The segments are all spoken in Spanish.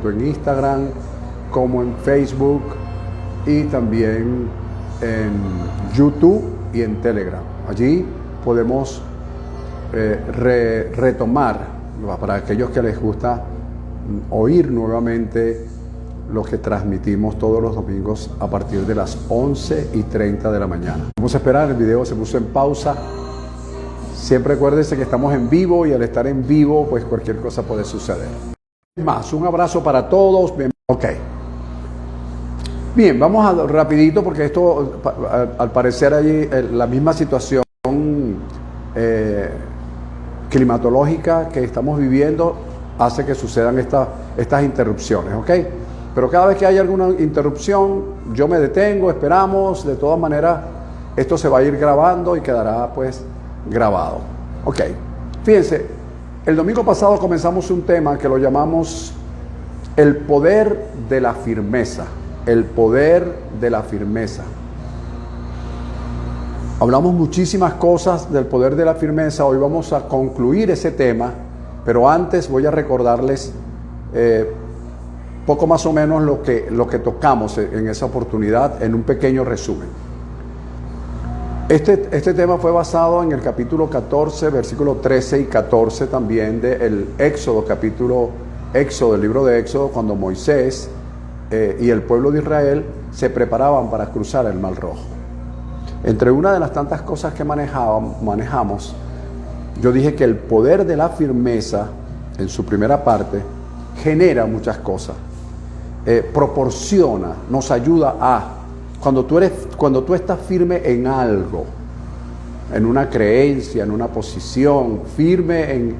tanto en Instagram como en Facebook y también en YouTube y en Telegram. Allí podemos retomar, para aquellos que les gusta oír nuevamente lo que transmitimos todos los domingos a partir de las 11:30 de la mañana. Vamos a esperar, el video se puso en pausa. Siempre acuérdense que estamos en vivo y al estar en vivo, pues cualquier cosa puede suceder. Más, un abrazo para todos. Bien, ok. Bien, vamos a rapidito porque esto, al parecer allí, la misma situación climatológica que estamos viviendo hace que sucedan estas interrupciones, ¿ok? Pero cada vez que hay alguna interrupción, yo me detengo, esperamos, de todas maneras, esto se va a ir grabando y quedará pues grabado. Ok, fíjense, el domingo pasado comenzamos un tema que lo llamamos el poder de la firmeza, el poder de la firmeza. Hablamos muchísimas cosas del poder de la firmeza, hoy vamos a concluir ese tema, pero antes voy a recordarles poco más o menos lo que tocamos en esa oportunidad en un pequeño resumen. Este tema fue basado en el capítulo 14, versículo 13 y 14 también del Éxodo, del libro de Éxodo, cuando Moisés y el pueblo de Israel se preparaban para cruzar el Mar Rojo. Entre una de las tantas cosas que manejamos, yo dije que el poder de la firmeza, en su primera parte, genera muchas cosas. Proporciona, nos ayuda a, cuando tú estás firme en algo, en una creencia, en una posición, firme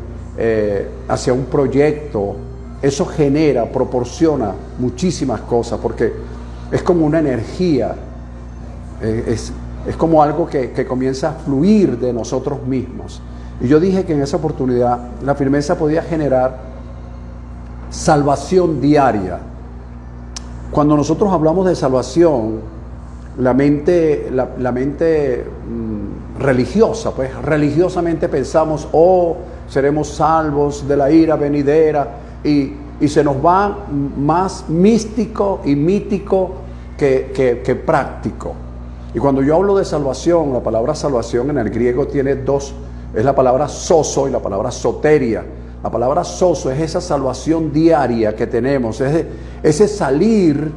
hacia un proyecto, eso proporciona muchísimas cosas, porque es como una energía, es como algo que comienza a fluir de nosotros mismos. Y yo dije que en esa oportunidad la firmeza podía generar salvación diaria. Cuando nosotros hablamos de salvación, la mente religiosa, pues religiosamente pensamos, seremos salvos de la ira venidera, y se nos va más místico y mítico que práctico. Y cuando yo hablo de salvación, la palabra salvación en el griego tiene dos, es la palabra sozo y la palabra soteria. La palabra sozo es esa salvación diaria que tenemos, es ese salir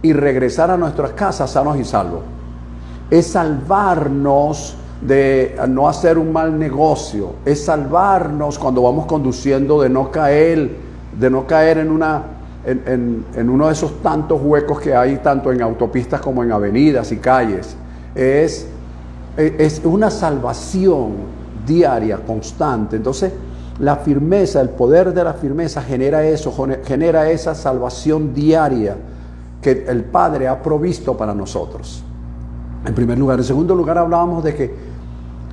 y regresar a nuestras casas sanos y salvos. Es salvarnos de no hacer un mal negocio, es salvarnos cuando vamos conduciendo de no caer en uno de esos tantos huecos que hay tanto en autopistas como en avenidas y calles. Es una salvación diaria, constante. Entonces, la firmeza, el poder de la firmeza genera eso, genera esa salvación diaria que el Padre ha provisto para nosotros. En primer lugar. En segundo lugar, hablábamos de que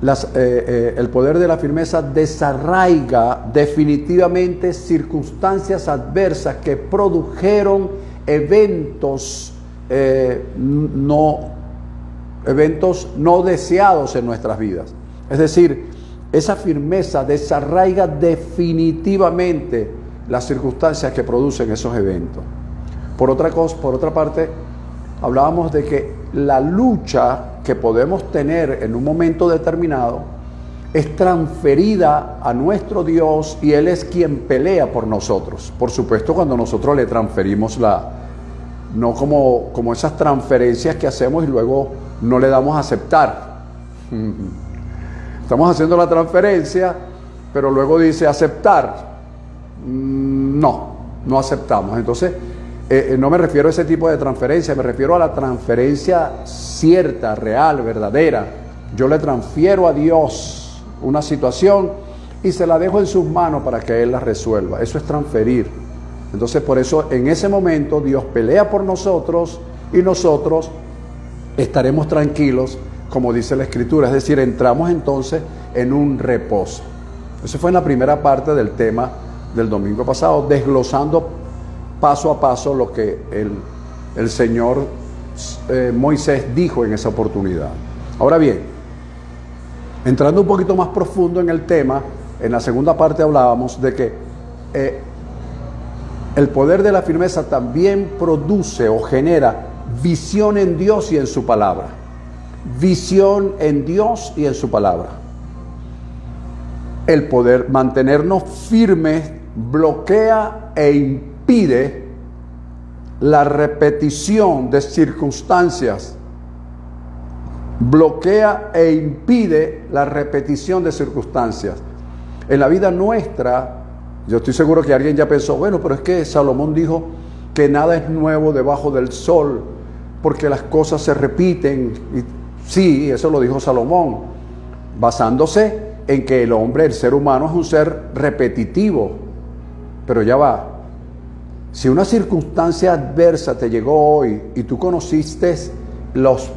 el poder de la firmeza desarraiga definitivamente circunstancias adversas que produjeron eventos no deseados en nuestras vidas. Es decir, esa firmeza desarraiga definitivamente las circunstancias que producen esos eventos. Por otra parte, hablábamos de que la lucha que podemos tener en un momento determinado es transferida a nuestro Dios y Él es quien pelea por nosotros. Por supuesto, cuando nosotros le transferimos no como esas transferencias que hacemos y luego no le damos a aceptar. Estamos haciendo la transferencia, pero luego dice aceptar. No aceptamos. Entonces, no me refiero a ese tipo de transferencia, me refiero a la transferencia cierta, real, verdadera. Yo le transfiero a Dios una situación y se la dejo en sus manos para que Él la resuelva. Eso es transferir. Entonces, por eso en ese momento Dios pelea por nosotros y nosotros estaremos tranquilos, como dice la Escritura. Es decir, entramos entonces en un reposo. Eso fue en la primera parte del tema del domingo pasado, desglosando paso a paso lo que el Señor Moisés dijo en esa oportunidad. Ahora bien, entrando un poquito más profundo en el tema, en la segunda parte hablábamos de que El poder de la firmeza también produce o genera visión en Dios y en su palabra. Visión en Dios y en su palabra. El poder mantenernos firmes bloquea e impide la repetición de circunstancias. Bloquea e impide la repetición de circunstancias. En la vida nuestra, yo estoy seguro que alguien ya pensó, bueno, pero es que Salomón dijo que nada es nuevo debajo del sol, porque las cosas se repiten. Y sí, eso lo dijo Salomón, basándose en que el hombre, el ser humano, es un ser repetitivo. Pero ya va. Si una circunstancia adversa te llegó hoy y tú conociste los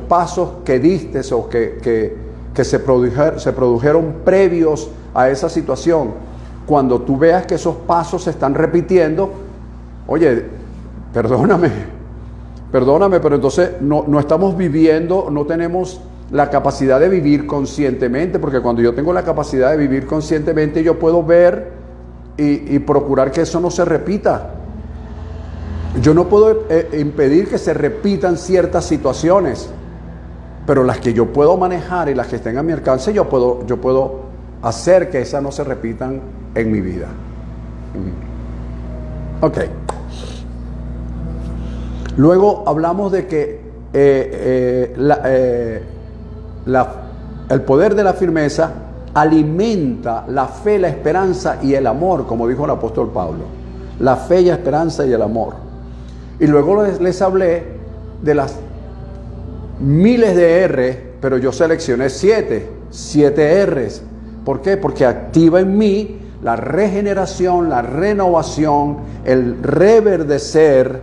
pasos que diste o que se produjeron previos a esa situación, cuando tú veas que esos pasos se están repitiendo, oye, perdóname, pero entonces no estamos viviendo, no tenemos la capacidad de vivir conscientemente, porque cuando yo tengo la capacidad de vivir conscientemente, yo puedo ver y procurar que eso no se repita. Yo no puedo impedir que se repitan ciertas situaciones, pero las que yo puedo manejar y las que estén a mi alcance, yo puedo hacer que esas no se repitan en mi vida. Ok. Luego hablamos de que el poder de la firmeza alimenta la fe, la esperanza y el amor, como dijo el apóstol Pablo. La fe y la esperanza y el amor. Y luego les hablé de las miles de R, pero yo seleccioné 7 R's. ¿Por qué? Porque activa en mí la regeneración, la renovación, el reverdecer,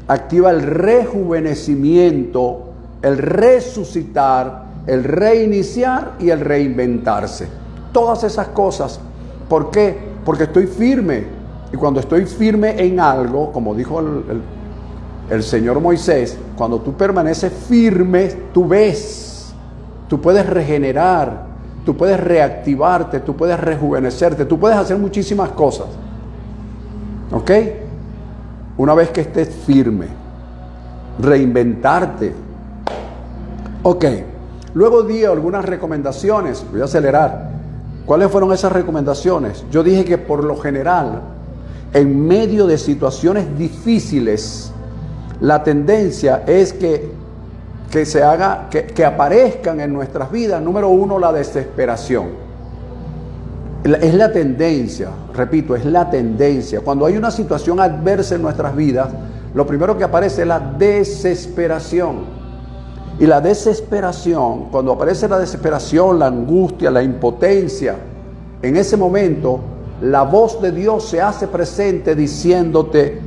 activa el rejuvenecimiento, el resucitar, el reiniciar y el reinventarse. Todas esas cosas. ¿Por qué? Porque estoy firme. Y cuando estoy firme en algo, como dijo el Señor Moisés, cuando tú permaneces firme, tú ves, tú puedes regenerar, tú puedes reactivarte, tú puedes rejuvenecerte, tú puedes hacer muchísimas cosas. ¿Ok? Una vez que estés firme, reinventarte. Ok. Luego di algunas recomendaciones. Voy a acelerar. ¿Cuáles fueron esas recomendaciones? Yo dije que por lo general, en medio de situaciones difíciles, la tendencia es que aparezcan en nuestras vidas, número uno, la desesperación. Es la tendencia, repito, es la tendencia. Cuando hay una situación adversa en nuestras vidas, lo primero que aparece es la desesperación. Y la desesperación, cuando aparece la desesperación, la angustia, la impotencia, en ese momento la voz de Dios se hace presente diciéndote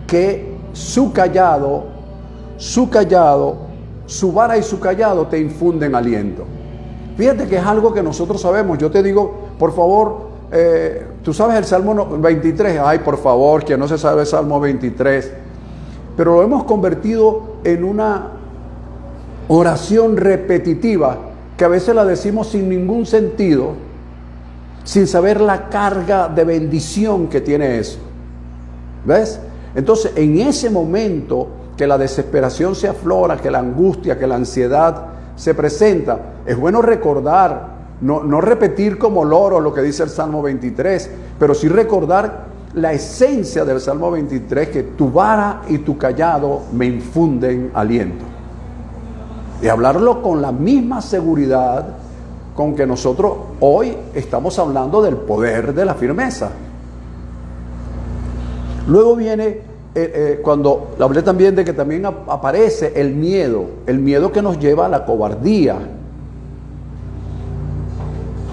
que su callado, su vara y su callado te infunden aliento. Fíjate que es algo que nosotros sabemos. Yo te digo, por favor, tú sabes el Salmo 23. Ay, por favor, que no se sabe el Salmo 23. Pero lo hemos convertido en una oración repetitiva que a veces la decimos sin ningún sentido, sin saber la carga de bendición que tiene eso. ¿Ves? Entonces, en ese momento que la desesperación se aflora, que la angustia, que la ansiedad se presenta, es bueno recordar, no repetir como loro lo que dice el Salmo 23, pero sí recordar la esencia del Salmo 23, que tu vara y tu callado me infunden aliento. Y hablarlo con la misma seguridad con que nosotros hoy estamos hablando del poder de la firmeza. Luego viene, cuando hablé también de que también aparece el miedo que nos lleva a la cobardía.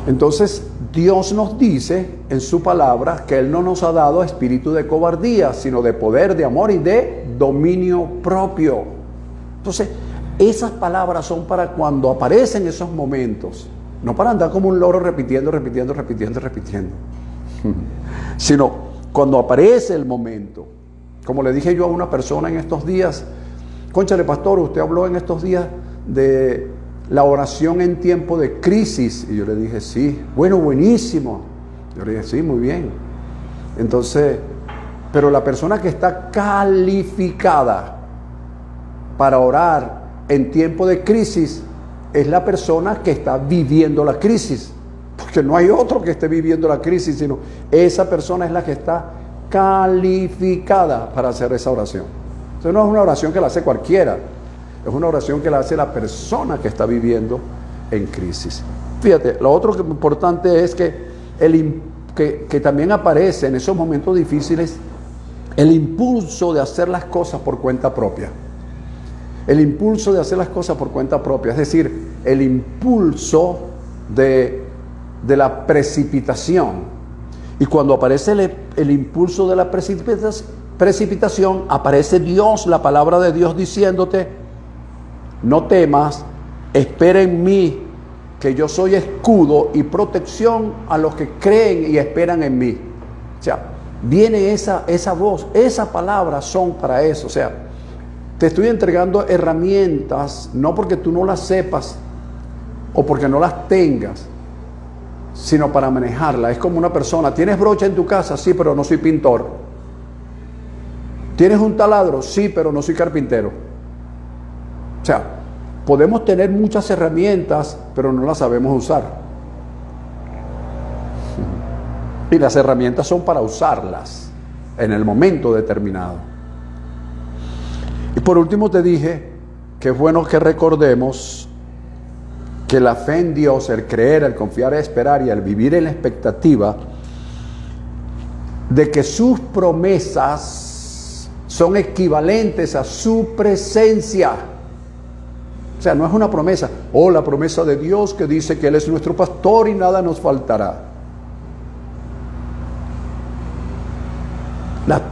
Entonces Dios nos dice en su palabra que Él no nos ha dado espíritu de cobardía, sino de poder, de amor y de dominio propio. Entonces, esas palabras son para cuando aparecen esos momentos, no para andar como un loro repitiendo, sino cuando aparece el momento. Como le dije yo a una persona en estos días, cónchale pastor, usted habló en estos días de la oración en tiempo de crisis. Y yo le dije, sí, bueno, buenísimo. Yo le dije, sí, muy bien. Entonces, pero la persona que está calificada para orar en tiempo de crisis es la persona que está viviendo la crisis. Porque no hay otro que esté viviendo la crisis, sino esa persona es la que está calificada para hacer esa oración. Entonces no es una oración que la hace cualquiera, es una oración que la hace la persona que está viviendo en crisis. Fíjate, lo otro que es importante es que también aparece en esos momentos difíciles el impulso de hacer las cosas por cuenta propia. El impulso de hacer las cosas por cuenta propia, es decir, el impulso de la precipitación. Y cuando aparece el impulso de la precipitación, aparece Dios, la palabra de Dios diciéndote: no temas, espera en mí, que yo soy escudo y protección a los que creen y esperan en mí. O sea, viene esa voz, esas palabras son para eso. O sea, te estoy entregando herramientas, no porque tú no las sepas o porque no las tengas, sino para manejarla. Es como una persona: ¿tienes brocha en tu casa? Sí, pero no soy pintor. ¿Tienes un taladro? Sí, pero no soy carpintero. O sea, podemos tener muchas herramientas, pero no las sabemos usar. Y las herramientas son para usarlas en el momento determinado. Y por último te dije que es bueno que recordemos que la fe en Dios, el creer, el confiar, el esperar y el vivir en la expectativa de que sus promesas son equivalentes a su presencia. O sea, no es una promesa, la promesa de Dios que dice que Él es nuestro pastor y nada nos faltará.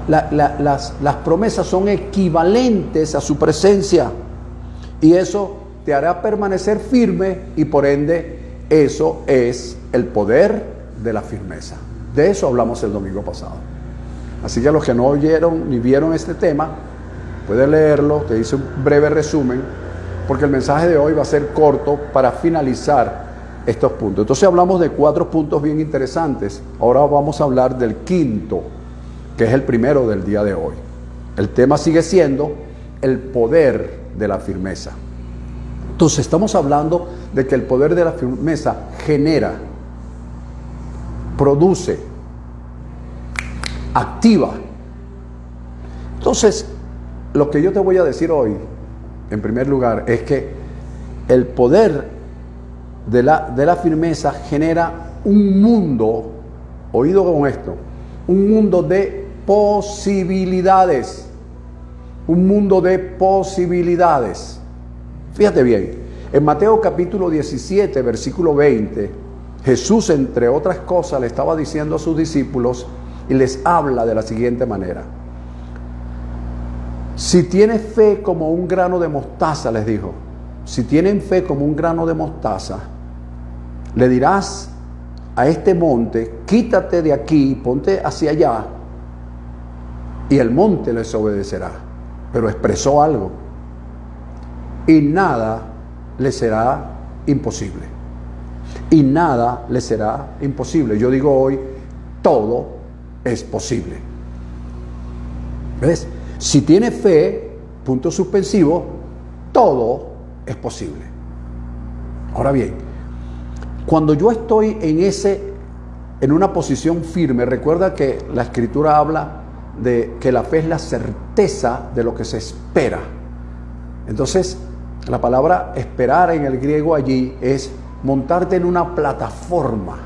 Las promesas son equivalentes a su presencia, y eso te hará permanecer firme, y por ende eso es el poder de la firmeza. De eso hablamos el domingo pasado. Así que a los que no oyeron ni vieron este tema, pueden leerlo. Te hice un breve resumen, porque el mensaje de hoy va a ser corto para finalizar estos puntos. Entonces hablamos de 4 puntos bien interesantes. Ahora vamos a hablar del quinto, que es el primero del día de hoy. El tema sigue siendo el poder de la firmeza. Entonces estamos hablando de que el poder de la firmeza genera, produce, activa. Entonces, lo que yo te voy a decir hoy, en primer lugar, es que el poder de la firmeza genera un mundo, oído con esto, un mundo de posibilidades. Un mundo de posibilidades. Fíjate bien, en Mateo capítulo 17, versículo 20, Jesús, entre otras cosas, le estaba diciendo a sus discípulos y les habla de la siguiente manera: si tienes fe como un grano de mostaza, les dijo, si tienen fe como un grano de mostaza, le dirás a este monte: quítate de aquí, ponte hacia allá, y el monte les obedecerá. Pero expresó algo: y nada le será imposible. Y nada le será imposible. Yo digo hoy, todo es posible. ¿Ves? Si tiene fe, punto suspensivo, todo es posible. Ahora bien, cuando yo estoy en una posición firme, recuerda que la Escritura habla de que la fe es la certeza de lo que se espera. Entonces, la palabra esperar en el griego allí es montarte en una plataforma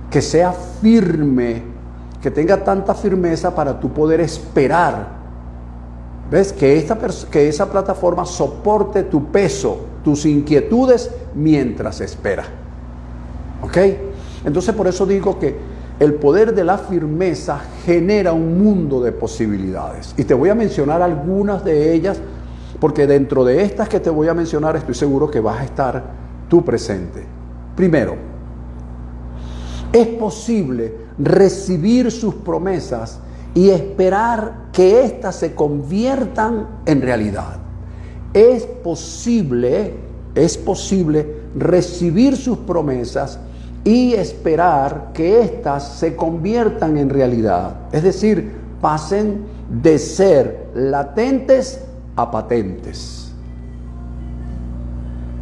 que sea firme, que tenga tanta firmeza para tú poder esperar. ¿Ves? Que esa plataforma soporte tu peso, tus inquietudes mientras espera. ¿Ok? Entonces por eso digo que el poder de la firmeza genera un mundo de posibilidades. Y te voy a mencionar algunas de ellas, porque dentro de estas que te voy a mencionar estoy seguro que vas a estar tú presente. Primero, es posible recibir sus promesas y esperar que éstas se conviertan en realidad. Es posible recibir sus promesas y esperar que éstas se conviertan en realidad. Es decir, pasen de ser latentes a patentes.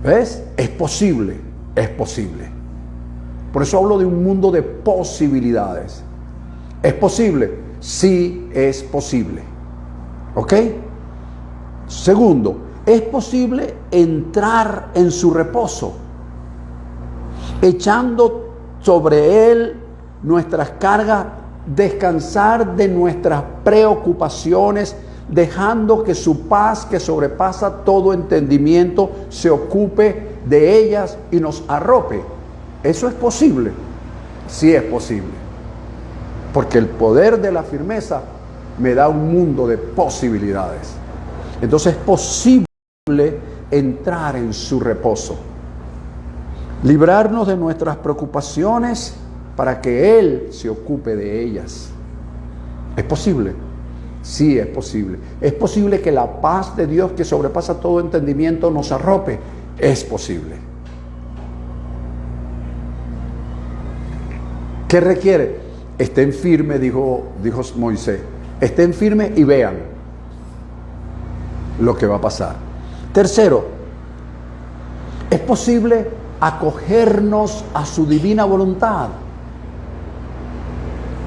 ¿Ves? Es posible, es posible. Por eso hablo de un mundo de posibilidades. ¿Es posible? Sí, es posible. ¿Ok? Segundo, es posible entrar en su reposo, echando sobre él nuestras cargas, descansar de nuestras preocupaciones, dejando que su paz, que sobrepasa todo entendimiento, se ocupe de ellas y nos arrope. ¿Eso es posible? Sí es posible. Porque el poder de la firmeza me da un mundo de posibilidades. Entonces es posible entrar en su reposo, librarnos de nuestras preocupaciones para que Él se ocupe de ellas. ¿Es posible? Sí, es posible. Es posible que la paz de Dios, que sobrepasa todo entendimiento, nos arrope. Es posible. ¿Qué requiere? Estén firmes, dijo Moisés. Estén firmes y vean lo que va a pasar. Tercero, es posible acogernos a su divina voluntad.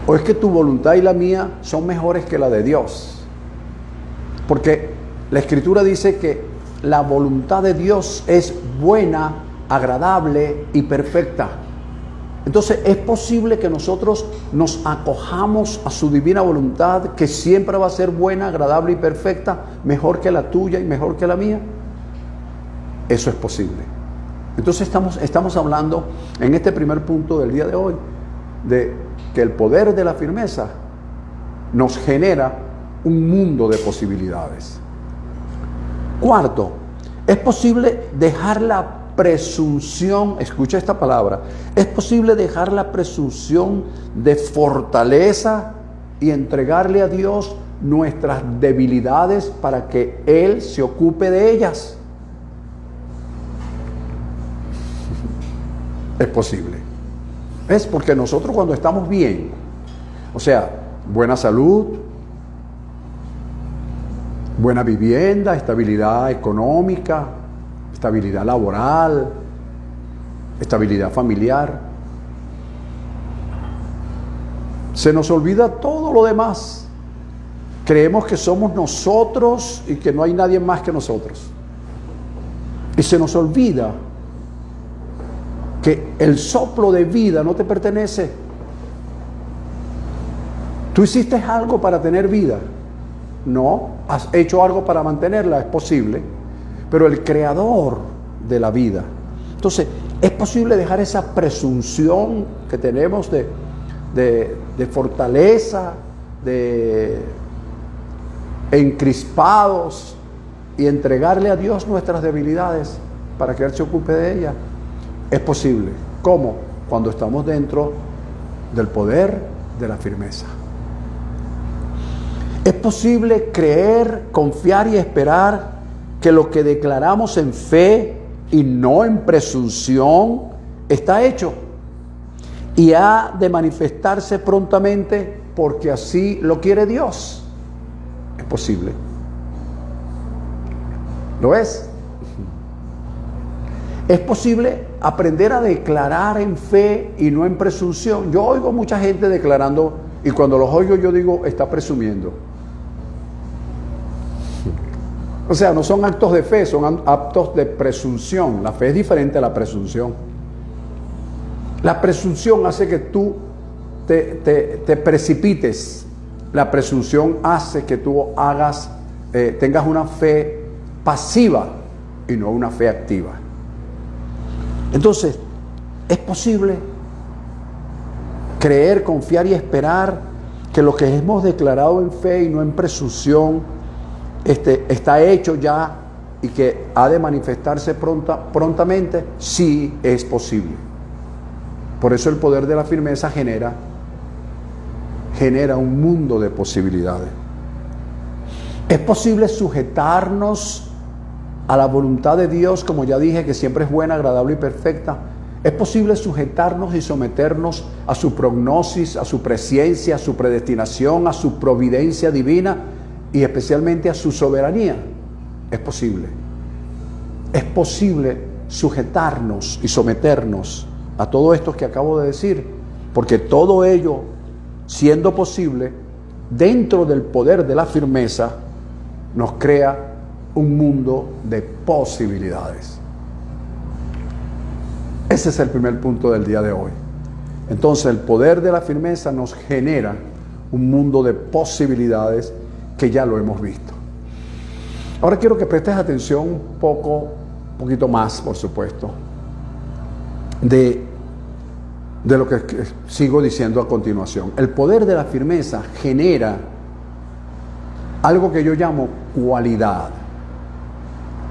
¿O es que tu voluntad y la mía son mejores que la de Dios? Porque la Escritura dice que la voluntad de Dios es buena, agradable y perfecta. Entonces es posible que nosotros nos acojamos a su divina voluntad, que siempre va a ser buena, agradable y perfecta, mejor que la tuya y mejor que la mía. Eso es posible. Entonces estamos hablando en este primer punto del día de hoy de que el poder de la firmeza nos genera un mundo de posibilidades. Cuarto, es posible dejar la presunción, escucha esta palabra, es posible dejar la presunción de fortaleza y entregarle a Dios nuestras debilidades para que Él se ocupe de ellas. Es posible. Es porque nosotros cuando estamos bien, o sea, buena salud, buena vivienda, estabilidad económica, estabilidad laboral, estabilidad familiar, se nos olvida todo lo demás. Creemos que somos nosotros y que no hay nadie más que nosotros. Y se nos olvida que el soplo de vida no te pertenece. ¿Tú hiciste algo para tener vida? No. ¿Has hecho algo para mantenerla? Es posible. Pero el creador de la vida. Entonces, es posible dejar esa presunción que tenemos de fortaleza, de encrispados, y entregarle a Dios nuestras debilidades para que Él se ocupe de ellas. Es posible. ¿Cómo? Cuando estamos dentro del poder de la firmeza. Es posible creer, confiar y esperar que lo que declaramos en fe y no en presunción está hecho y ha de manifestarse prontamente porque así lo quiere Dios. Es posible. ¿Lo es? Es posible aprender a declarar en fe y no en presunción. Yo oigo mucha gente declarando y cuando los oigo yo digo, está presumiendo. O sea, no son actos de fe, son actos de presunción. La fe es diferente a la presunción. La presunción hace que tú te precipites. La presunción hace que tú tengas una fe pasiva y no una fe activa. Entonces, es posible creer, confiar y esperar que lo que hemos declarado en fe y no en presunción está hecho ya y que ha de manifestarse prontamente. Sí, es posible. Por eso el poder de la firmeza genera un mundo de posibilidades. Es posible sujetarnos a la voluntad de Dios, como ya dije, que siempre es buena, agradable y perfecta, Es posible sujetarnos y someternos a su prognosis, a su presciencia, a su predestinación, a su providencia divina y especialmente a su soberanía. Es posible. Es posible sujetarnos y someternos a todo esto que acabo de decir, porque todo ello, siendo posible, dentro del poder de la firmeza, nos crea un mundo de posibilidades. Ese es el primer punto del día de hoy. Entonces, el poder de la firmeza nos genera un mundo de posibilidades que ya lo hemos visto. Ahora quiero que prestes atención un poquito más, por supuesto, de lo que sigo diciendo a continuación. El poder de la firmeza genera algo que yo llamo cualidad.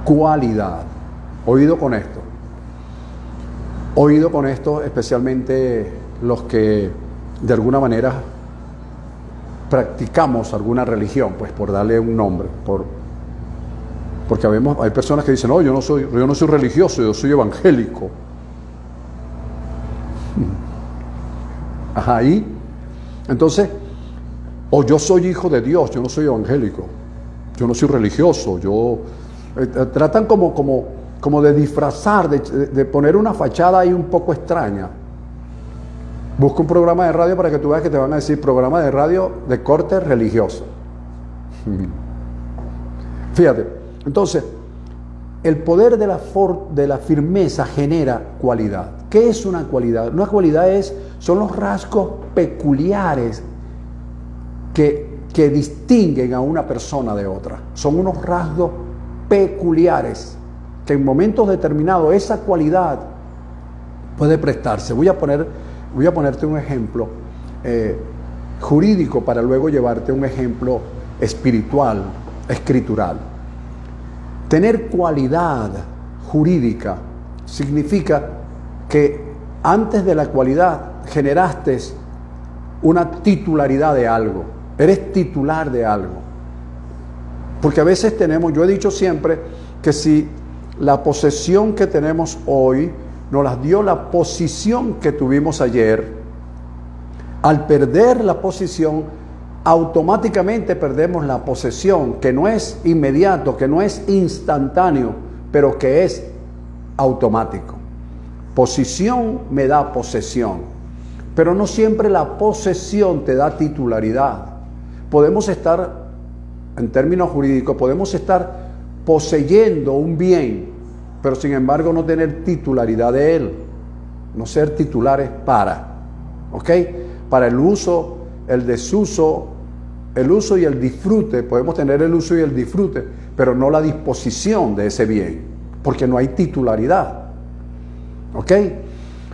Cualidad. Oído con esto. Oído con esto, especialmente los que de alguna manera practicamos alguna religión, pues por darle un nombre, porque hay personas que dicen, no, yo no soy religioso, yo soy evangélico. Ajá, y entonces, o yo soy hijo de Dios, yo no soy evangélico, yo no soy religioso, tratan como de disfrazar, de poner una fachada ahí un poco extraña. Busca un programa de radio para que tú veas que te van a decir programa de radio de corte religioso. Fíjate, entonces, el poder de la firmeza genera cualidad. ¿Qué es una cualidad? Una cualidad son los rasgos peculiares que distinguen a una persona de otra. Son unos rasgos peculiares que en momentos determinados esa cualidad puede prestarse. Voy a ponerte un ejemplo jurídico para luego llevarte un ejemplo espiritual, escritural. Tener cualidad jurídica significa que antes de la cualidad generaste una titularidad de algo. Eres titular de algo. Porque a veces yo he dicho siempre que si la posesión que tenemos hoy nos las dio la posición que tuvimos ayer, al perder la posición, automáticamente perdemos la posesión, que no es inmediato, que no es instantáneo, pero que es automático. Posición me da posesión, pero no siempre la posesión te da titularidad. Podemos estar, en términos jurídicos, podemos estar poseyendo un bien, pero sin embargo no tener titularidad de él, no ser titulares ¿ok? Para el uso, el desuso, el uso y el disfrute, podemos tener el uso y el disfrute, pero no la disposición de ese bien, porque no hay titularidad. ¿Ok?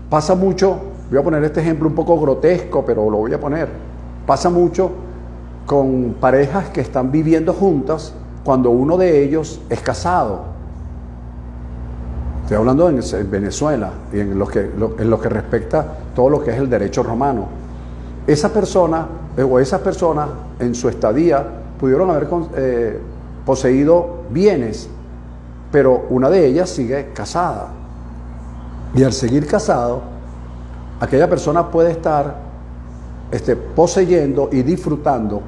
Pasa mucho, voy a poner este ejemplo un poco grotesco, pero lo voy a poner. Pasa mucho con parejas que están viviendo juntas cuando uno de ellos es casado. Estoy hablando en Venezuela y en lo que respecta todo lo que es el derecho romano. Esa persona o esas personas en su estadía pudieron haber poseído bienes, pero una de ellas sigue casada. Y al seguir casado, aquella persona puede estar poseyendo y disfrutando,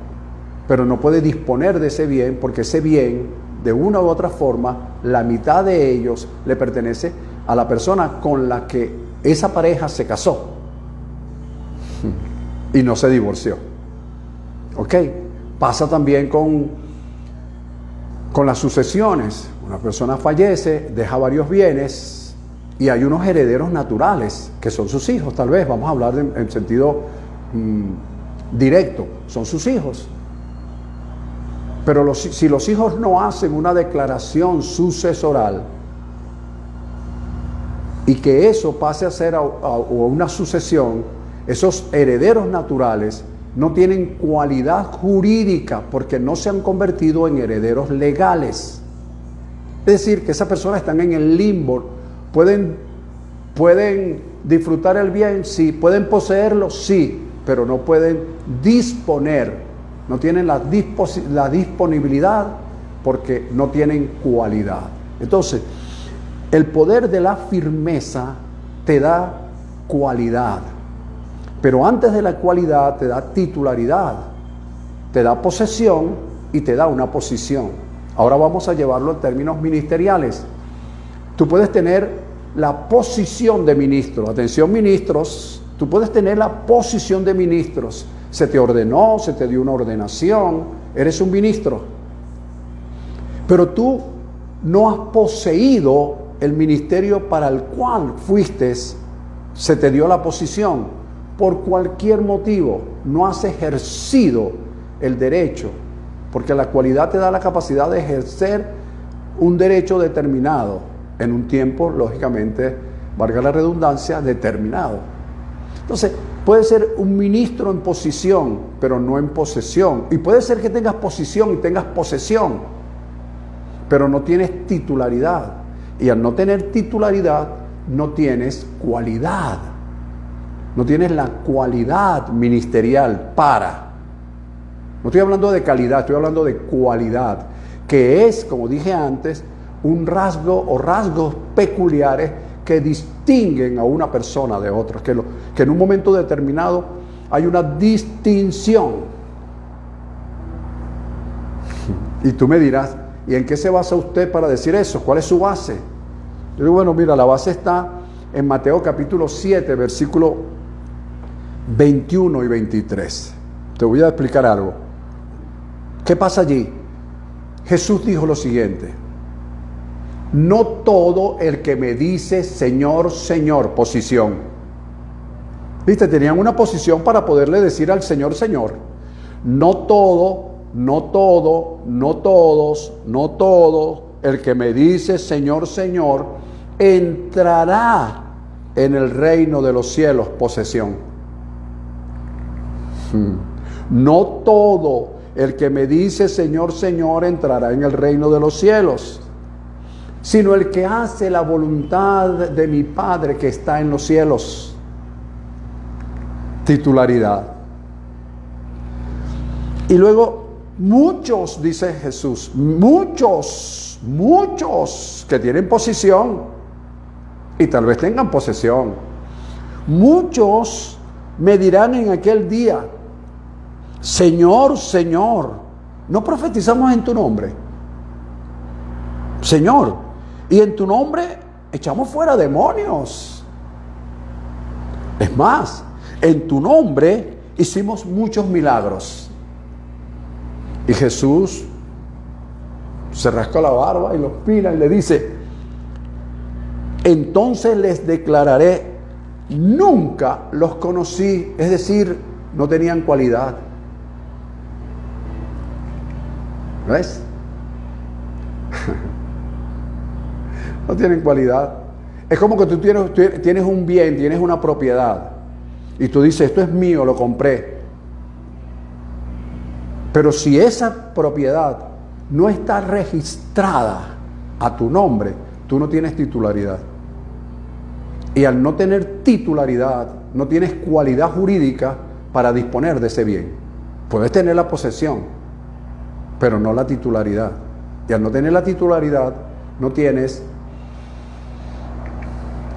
pero no puede disponer de ese bien, porque ese bien, de una u otra forma, la mitad de ellos le pertenece a la persona con la que esa pareja se casó y no se divorció. ¿Ok? Pasa también con las sucesiones. Una persona fallece, deja varios bienes y hay unos herederos naturales que son sus hijos. Tal vez vamos a hablar en sentido directo, son sus hijos. Pero si los hijos no hacen una declaración sucesoral y que eso pase a ser una sucesión, esos herederos naturales no tienen cualidad jurídica porque no se han convertido en herederos legales. Es decir, que esas personas están en el limbo. Pueden disfrutar el bien, sí. Pueden poseerlo, sí. Pero no pueden disponer. No tienen la disponibilidad porque no tienen cualidad. Entonces, el poder de la firmeza te da cualidad. Pero antes de la cualidad te da titularidad, te da posesión y te da una posición. Ahora vamos a llevarlo en términos ministeriales. Tú puedes tener la posición de ministro. Atención, ministros, tú puedes tener la posición de ministros. Se te ordenó, se te dio una ordenación, eres un ministro. Pero tú no has poseído el ministerio para el cual fuiste, se te dio la posición. Por cualquier motivo, no has ejercido el derecho, porque la cualidad te da la capacidad de ejercer un derecho determinado, en un tiempo, lógicamente, valga la redundancia, determinado. Entonces, puede ser un ministro en posición, pero no en posesión. Y puede ser que tengas posición y tengas posesión, pero no tienes titularidad. Y al no tener titularidad, no tienes cualidad. No tienes la cualidad ministerial para. No estoy hablando de calidad, estoy hablando de cualidad, que es, como dije antes, un rasgo o rasgos peculiares que distinguen a una persona de otra, que en un momento determinado hay una distinción. Y tú me dirás, ¿y en qué se basa usted para decir eso? ¿Cuál es su base? Yo digo, bueno, mira, la base está en Mateo capítulo 7, versículo 21 y 23. Te voy a explicar algo. ¿Qué pasa allí? Jesús dijo lo siguiente: no todo el que me dice Señor, Señor, posición. ¿Viste? Tenían una posición para poderle decir al Señor, Señor. No todo, no todo, no todos, no todo el que me dice Señor, Señor, entrará en el reino de los cielos, posesión. No todo el que me dice Señor, Señor, entrará en el reino de los cielos, sino el que hace la voluntad de mi Padre que está en los cielos. Titularidad. Y luego, muchos, dice Jesús, muchos que tienen posición, y tal vez tengan posesión, muchos me dirán en aquel día, Señor, Señor, ¿no profetizamos en tu nombre? Señor, y en tu nombre echamos fuera demonios. Es más, en tu nombre hicimos muchos milagros. Y Jesús se rasca la barba y los pila y le dice, entonces les declararé, nunca los conocí. Es decir, no tenían cualidad. ¿Ves? No tienen cualidad. Es como que tú tienes un bien, tienes una propiedad, y tú dices, esto es mío, lo compré. Pero si esa propiedad no está registrada a tu nombre, tú no tienes titularidad. Y al no tener titularidad, no tienes cualidad jurídica para disponer de ese bien. Puedes tener la posesión, pero no la titularidad. Y al no tener la titularidad, no tienes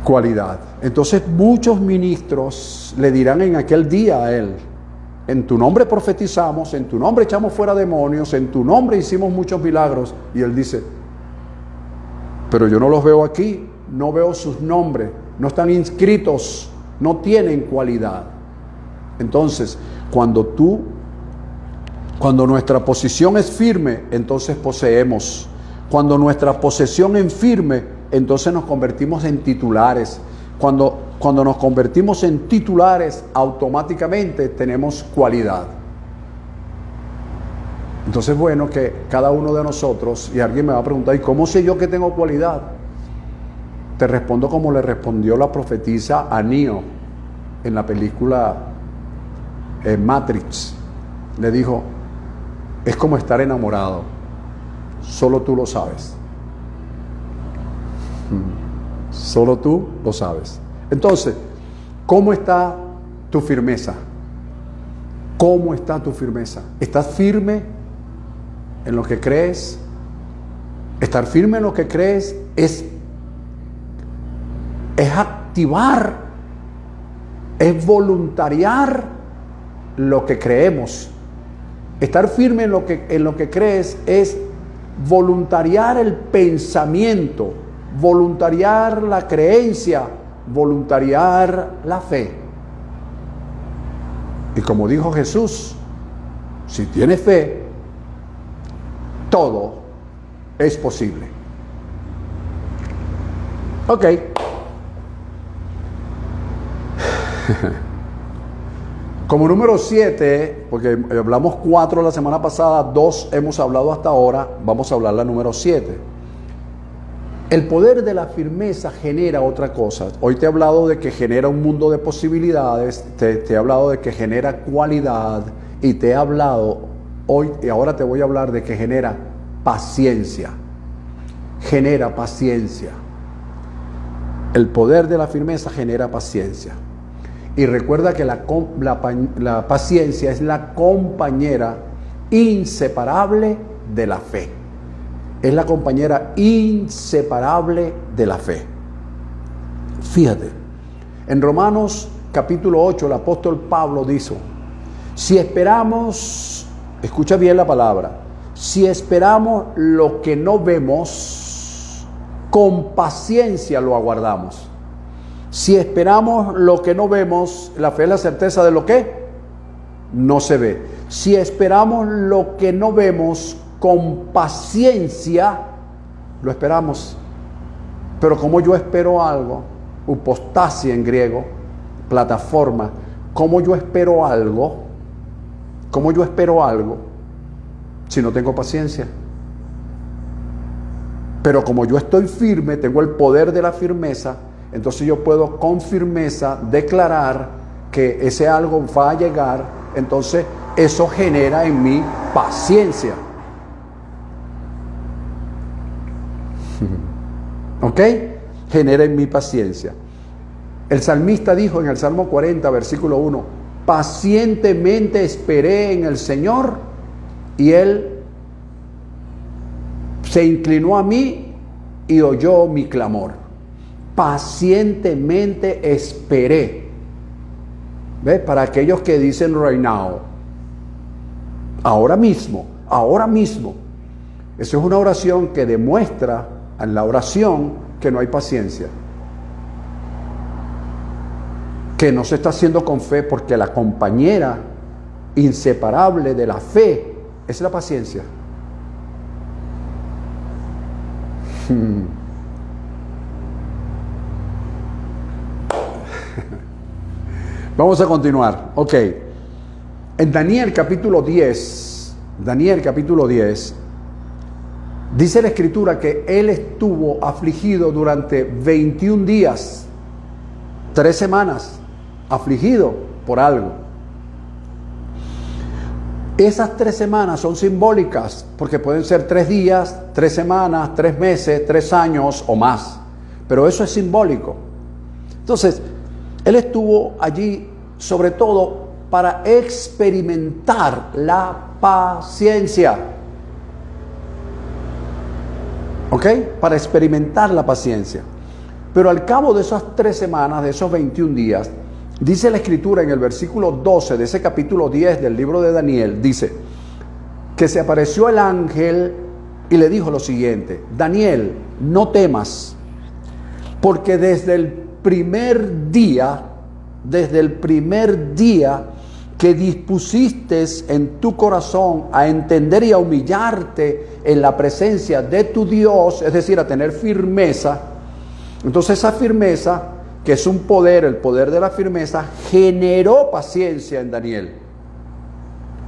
cualidad. Entonces muchos ministros le dirán en aquel día a él, en tu nombre profetizamos, en tu nombre echamos fuera demonios, en tu nombre hicimos muchos milagros. Y él dice, pero yo no los veo aquí, no veo sus nombres, no están inscritos, no tienen cualidad. Entonces, cuando nuestra posición es firme, entonces poseemos. Cuando nuestra posesión es firme, entonces nos convertimos en titulares. Cuando nos convertimos en titulares, automáticamente tenemos cualidad. Entonces, bueno, que cada uno de nosotros, y alguien me va a preguntar, ¿y cómo sé yo que tengo cualidad? Te respondo como le respondió la profetisa a Neo en la película Matrix. Le dijo, es como estar enamorado, solo tú lo sabes. Solo tú lo sabes. Entonces, ¿cómo está tu firmeza? ¿Cómo está tu firmeza? ¿Estás firme en lo que crees? Estar firme en lo que crees es activar, es voluntariar lo que creemos. Estar firme en lo que crees es voluntariar el pensamiento, voluntariar la creencia, voluntariar la fe. Y como dijo Jesús, si tienes fe, todo es posible. Ok. Como número 7, porque hablamos 4 la semana pasada, 2 hemos hablado hasta ahora, vamos a hablar la número 7. El poder de la firmeza genera otra cosa. Hoy te he hablado de que genera un mundo de posibilidades, te he hablado de que genera cualidad y te he hablado hoy y ahora te voy a hablar de que genera paciencia. Genera paciencia. El poder de la firmeza genera paciencia. Y recuerda que la paciencia es la compañera inseparable de la fe. Es la compañera inseparable de la fe. Fíjate, en Romanos capítulo 8 el apóstol Pablo dice, si esperamos, escucha bien la palabra, si esperamos lo que no vemos, con paciencia lo aguardamos. Si esperamos lo que no vemos, la fe es la certeza de lo que no se ve. Si esperamos lo que no vemos, con paciencia lo esperamos. Pero como yo espero algo, upostasia en griego, plataforma, como yo espero algo si no tengo paciencia. Pero como yo estoy firme, tengo el poder de la firmeza, entonces yo puedo con firmeza declarar que ese algo va a llegar, entonces eso genera en mí paciencia. ¿Ok? Genera en mí paciencia. El salmista dijo en el Salmo 40, versículo 1, pacientemente esperé en el Señor y Él se inclinó a mí y oyó mi clamor. Pacientemente esperé. ¿Ves? Para aquellos que dicen right now, ahora mismo. Eso es una oración que demuestra en la oración que no hay paciencia. Que no se está haciendo con fe, porque la compañera inseparable de la fe es la paciencia. Vamos a continuar. Ok. En Daniel capítulo 10, dice la escritura que él estuvo afligido durante 21 días, 3 semanas, afligido por algo. Esas 3 semanas son simbólicas, porque pueden ser 3 días, 3 semanas, 3 meses, 3 años o más. Pero eso es simbólico. Entonces, él estuvo allí sobre todo para experimentar la paciencia. ¿Ok? Para experimentar la paciencia. Pero al cabo de esas 3 semanas, de esos 21 días, dice la escritura en el versículo 12 de ese capítulo 10 del libro de Daniel, dice que se apareció el ángel y le dijo lo siguiente: Daniel, no temas, porque desde el primer día que dispusiste en tu corazón a entender y a humillarte en la presencia de tu Dios, es decir, a tener firmeza, entonces esa firmeza, que es un poder, el poder de la firmeza, generó paciencia en Daniel.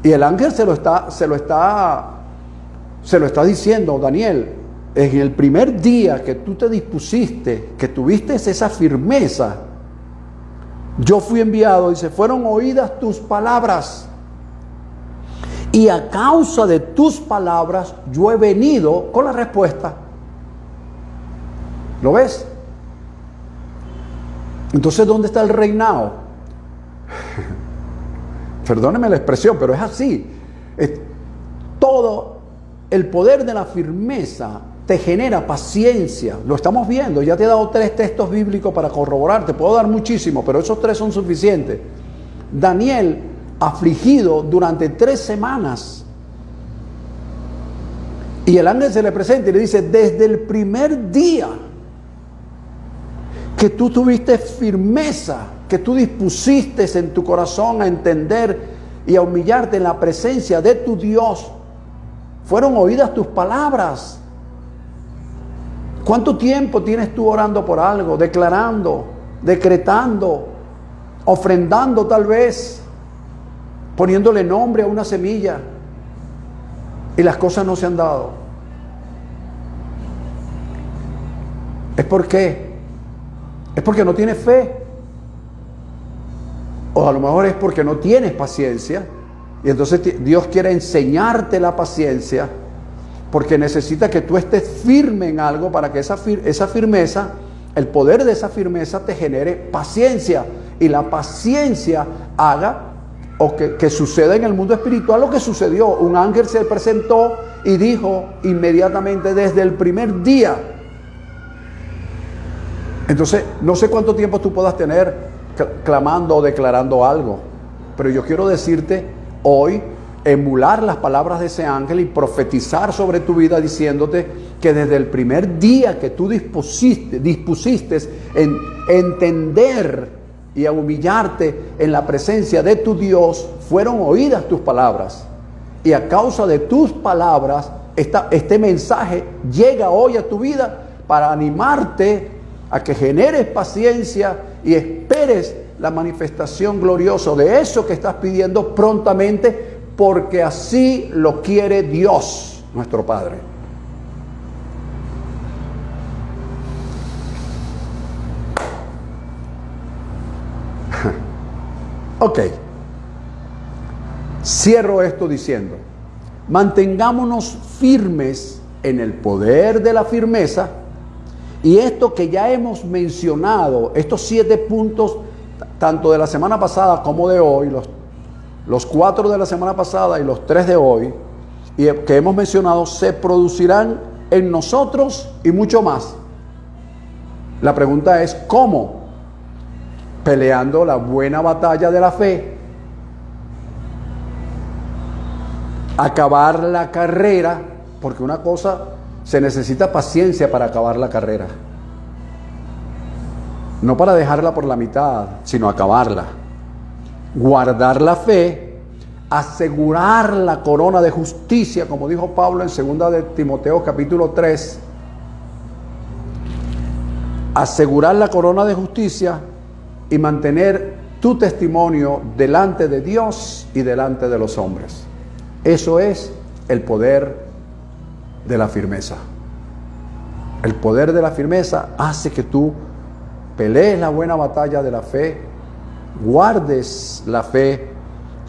Y el ángel se lo está diciendo: Daniel, en el primer día que tú te dispusiste, que tuviste esa firmeza, yo fui enviado, dice, fueron oídas tus palabras. Y a causa de tus palabras, yo he venido con la respuesta. ¿Lo ves? Entonces, ¿dónde está el reinado? Perdóneme la expresión, pero es así. Todo el poder de la firmeza te genera paciencia. Lo estamos viendo. Ya te he dado 3 textos bíblicos para corroborar. Te puedo dar muchísimos, pero esos 3 son suficientes. Daniel, afligido durante 3 semanas. Y el ángel se le presenta y le dice, desde el primer día que tú tuviste firmeza, que tú dispusiste en tu corazón a entender y a humillarte en la presencia de tu Dios, fueron oídas tus palabras. ¿Cuánto tiempo tienes tú orando por algo, declarando, decretando, ofrendando tal vez, poniéndole nombre a una semilla, y las cosas no se han dado? ¿Es por qué? ¿Es porque no tienes fe? O a lo mejor es porque no tienes paciencia, y entonces Dios quiere enseñarte la paciencia, porque necesita que tú estés firme en algo para que esa firmeza, el poder de esa firmeza te genere paciencia, y la paciencia haga o que suceda en el mundo espiritual lo que sucedió. Un ángel se presentó y dijo inmediatamente desde el primer día. Entonces, no sé cuánto tiempo tú puedas tener clamando o declarando algo, pero yo quiero decirte hoy, emular las palabras de ese ángel y profetizar sobre tu vida diciéndote que desde el primer día que tú dispusiste en entender y a humillarte en la presencia de tu Dios, fueron oídas tus palabras. Y a causa de tus palabras, este mensaje llega hoy a tu vida para animarte a que generes paciencia y esperes la manifestación gloriosa de eso que estás pidiendo prontamente, porque así lo quiere Dios, nuestro Padre. Ok. Cierro esto diciendo, mantengámonos firmes en el poder de la firmeza, y esto que ya hemos mencionado, estos 7 puntos, tanto de la semana pasada como de hoy, los 4 de la semana pasada y los 3 de hoy, y que hemos mencionado, se producirán en nosotros y mucho más. La pregunta es, ¿cómo? Peleando la buena batalla de la fe, acabar la carrera, porque una cosa, se necesita paciencia para acabar la carrera. No para dejarla por la mitad, sino acabarla. Guardar la fe, asegurar la corona de justicia, como dijo Pablo en 2 de Timoteo capítulo 3. Asegurar la corona de justicia y mantener tu testimonio delante de Dios y delante de los hombres. Eso es el poder de la firmeza. El poder de la firmeza hace que tú pelees la buena batalla de la fe, guardes la fe,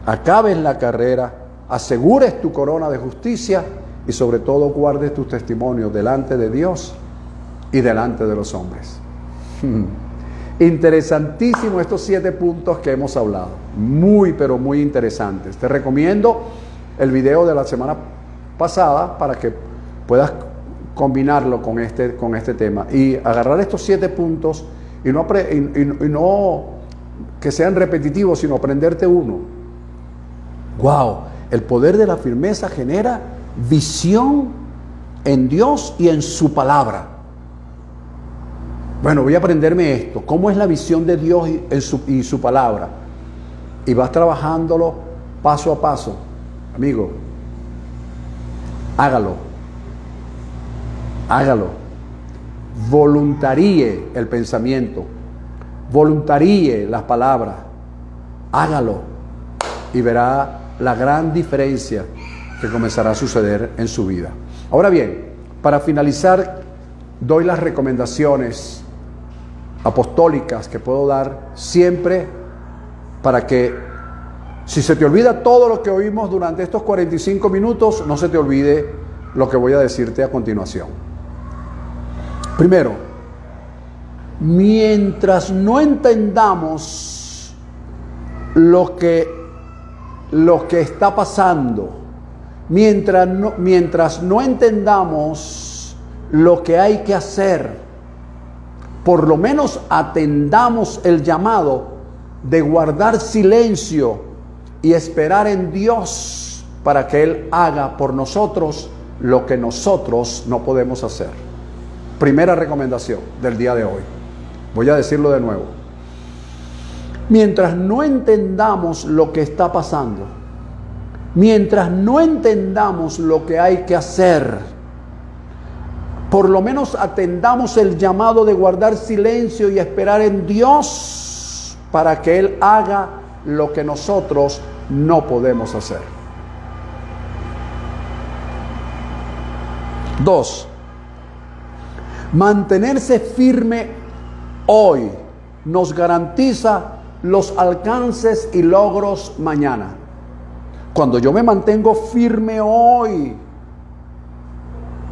acabes la carrera, asegures tu corona de justicia y sobre todo guardes tus testimonios delante de Dios y delante de los hombres. Interesantísimo estos 7 puntos que hemos hablado. Muy, pero muy interesantes. Te recomiendo el video de la semana pasada para que puedas combinarlo con este tema y agarrar estos 7 puntos y no que sean repetitivos, sino aprenderte uno. ¡Wow! El poder de la firmeza genera visión en Dios y en su palabra. Bueno, voy a aprenderme esto. ¿Cómo es la visión de Dios y su palabra? Y vas trabajándolo paso a paso. Amigo, hágalo. Hágalo. Voluntaríe el pensamiento. Voluntaríe las palabras. Hágalo. Y verá la gran diferencia que comenzará a suceder en su vida. Ahora bien, para finalizar, doy las recomendaciones apostólicas que puedo dar siempre para que, si se te olvida todo lo que oímos durante estos 45 minutos, no se te olvide lo que voy a decirte a continuación. Primero, mientras no entendamos lo que está pasando, mientras no entendamos lo que hay que hacer, por lo menos atendamos el llamado de guardar silencio y esperar en Dios para que Él haga por nosotros lo que nosotros no podemos hacer. Primera recomendación del día de hoy. Voy a decirlo de nuevo. Mientras no entendamos lo que está pasando, mientras no entendamos lo que hay que hacer, por lo menos atendamos el llamado de guardar silencio y esperar en Dios para que Él haga lo que nosotros no podemos hacer. 2. Mantenerse firme hoy nos garantiza los alcances y logros mañana. Cuando yo me mantengo firme hoy,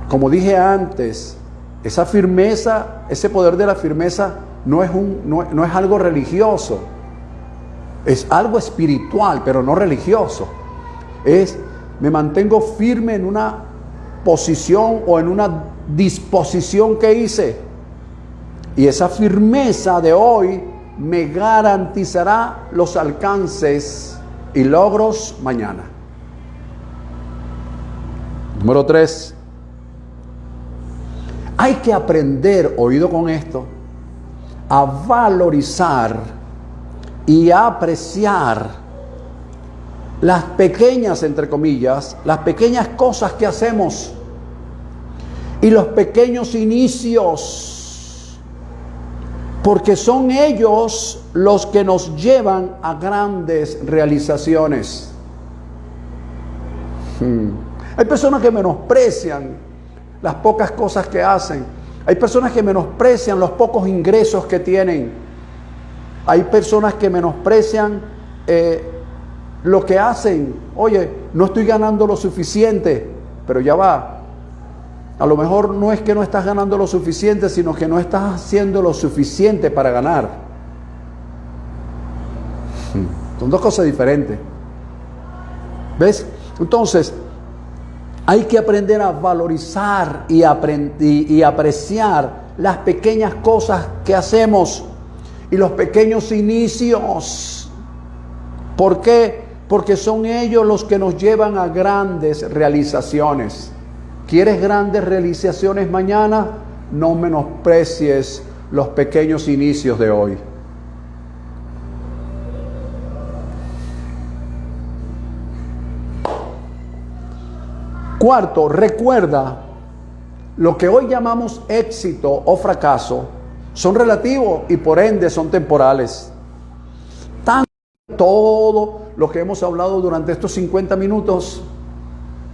como dije antes, esa firmeza, ese poder de la firmeza no es algo religioso, es algo espiritual, pero no religioso. Me mantengo firme en una posición o en una disposición que hice, y esa firmeza de hoy me garantizará los alcances y logros mañana. Número 3. Hay que aprender, oído con esto, a valorizar y a apreciar las pequeñas, entre comillas, las pequeñas cosas que hacemos y los pequeños inicios, porque son ellos los que nos llevan a grandes realizaciones. Hay personas que menosprecian las pocas cosas que hacen. Hay personas que menosprecian los pocos ingresos que tienen. Hay personas que menosprecian lo que hacen. Oye, no estoy ganando lo suficiente, pero ya va. A lo mejor no es que no estás ganando lo suficiente, sino que no estás haciendo lo suficiente para ganar. Son dos cosas diferentes. ¿Ves? Entonces, hay que aprender a valorizar y apreciar las pequeñas cosas que hacemos y los pequeños inicios. ¿Por qué? Porque son ellos los que nos llevan a grandes realizaciones. ¿Quieres grandes realizaciones mañana? No menosprecies los pequeños inicios de hoy. Cuarto, recuerda, lo que hoy llamamos éxito o fracaso son relativos y por ende son temporales. Todo lo que hemos hablado durante estos 50 minutos,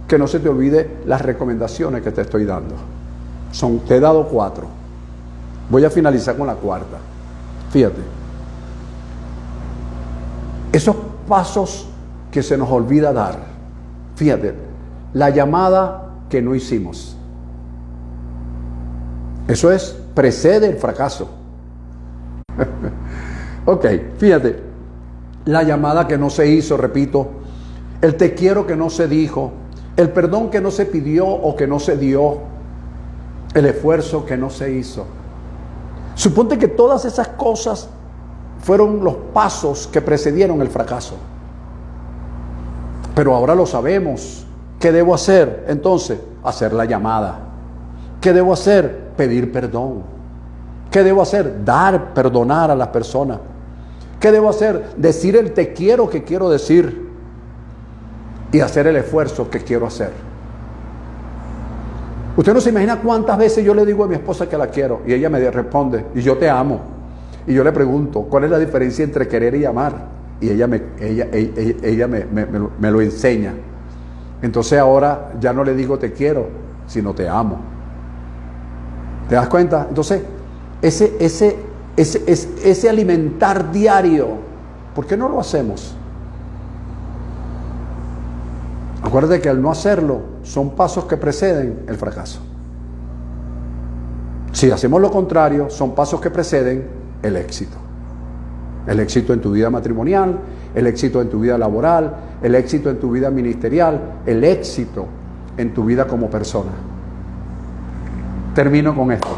que no se te olvide las recomendaciones que te estoy dando. Te he dado 4. Voy a finalizar con la cuarta. Fíjate. Esos pasos que se nos olvida dar. Fíjate, la llamada que no hicimos. Eso precede el fracaso. Ok, fíjate. La llamada que no se hizo, repito. El te quiero que no se dijo. El perdón que no se pidió o que no se dio. El esfuerzo que no se hizo. Suponte que todas esas cosas fueron los pasos que precedieron el fracaso. Pero ahora lo sabemos. ¿Qué debo hacer? Entonces, hacer la llamada. ¿Qué debo hacer? Pedir perdón. ¿Qué debo hacer? Perdonar a las personas. ¿Qué debo hacer? Decir el te quiero que quiero decir. Y hacer el esfuerzo que quiero hacer. Usted no se imagina cuántas veces yo le digo a mi esposa que la quiero y ella me responde, y yo te amo. Y yo le pregunto, ¿cuál es la diferencia entre querer y amar? Y ella me lo enseña. Entonces ahora ya no le digo te quiero, sino te amo. ¿Te das cuenta? Entonces, ese alimentar diario, ¿por qué no lo hacemos? Acuérdate que al no hacerlo, son pasos que preceden el fracaso. Si hacemos lo contrario, son pasos que preceden el éxito. El éxito en tu vida matrimonial, el éxito en tu vida laboral, el éxito en tu vida ministerial, el éxito en tu vida como persona. Termino con esto.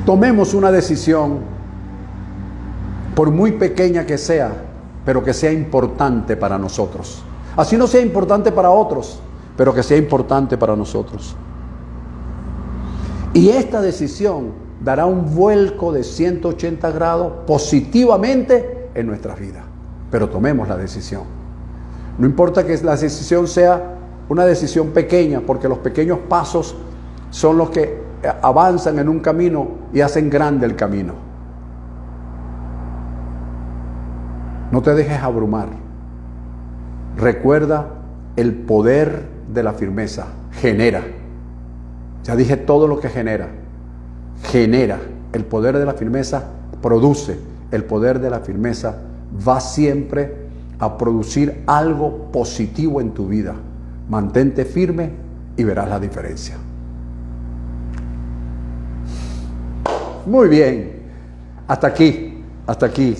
Tomemos una decisión, por muy pequeña que sea, pero que sea importante para nosotros. Así no sea importante para otros, pero que sea importante para nosotros. Y esta decisión dará un vuelco de 180 grados positivamente en nuestras vidas. Pero tomemos la decisión. No importa que la decisión sea una decisión pequeña, porque los pequeños pasos son los que avanzan en un camino y hacen grande el camino. No te dejes abrumar. Recuerda el poder de la firmeza. Genera. Ya dije todo lo que genera. Genera. El poder de la firmeza produce. El poder de la firmeza va siempre a producir algo positivo en tu vida. Mantente firme y verás la diferencia. Muy bien. Hasta aquí. Hasta aquí.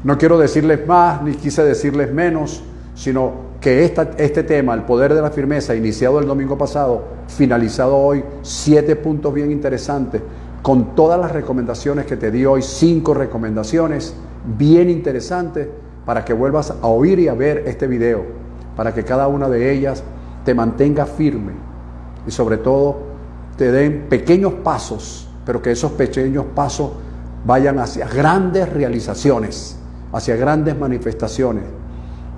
No quiero decirles más, ni quise decirles menos, sino que este tema, el poder de la firmeza, iniciado el domingo pasado, finalizado hoy, 7 puntos bien interesantes, con todas las recomendaciones que te di hoy, 5 recomendaciones bien interesantes, para que vuelvas a oír y a ver este video, para que cada una de ellas te mantenga firme y sobre todo te den pequeños pasos, pero que esos pequeños pasos vayan hacia grandes realizaciones, hacia grandes manifestaciones,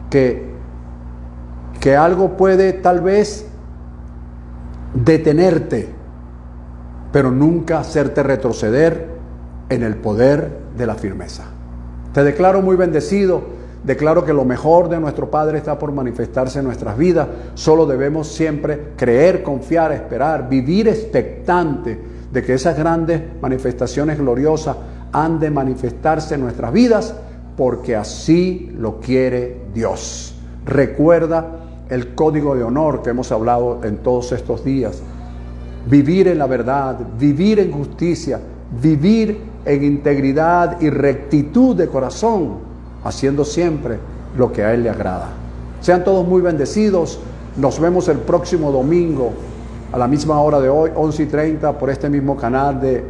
que algo puede tal vez detenerte, pero nunca hacerte retroceder en el poder de la firmeza. Te declaro muy bendecido, declaro que lo mejor de nuestro Padre está por manifestarse en nuestras vidas. Solo debemos siempre creer, confiar, esperar, vivir expectante de que esas grandes manifestaciones gloriosas han de manifestarse en nuestras vidas, porque así lo quiere Dios. Recuerda el código de honor que hemos hablado en todos estos días. Vivir en la verdad, vivir en justicia, vivir en integridad y rectitud de corazón, haciendo siempre lo que a Él le agrada. Sean todos muy bendecidos. Nos vemos el próximo domingo a la misma hora de hoy, 11:30, por este mismo canal de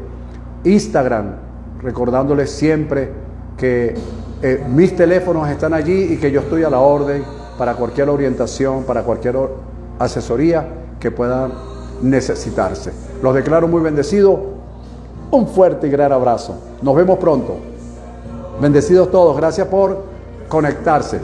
Instagram. Recordándoles siempre que mis teléfonos están allí y que yo estoy a la orden para cualquier orientación, para cualquier asesoría que puedan necesitarse. Los declaro muy bendecidos. Un fuerte y gran abrazo. Nos vemos pronto. Bendecidos todos. Gracias por conectarse.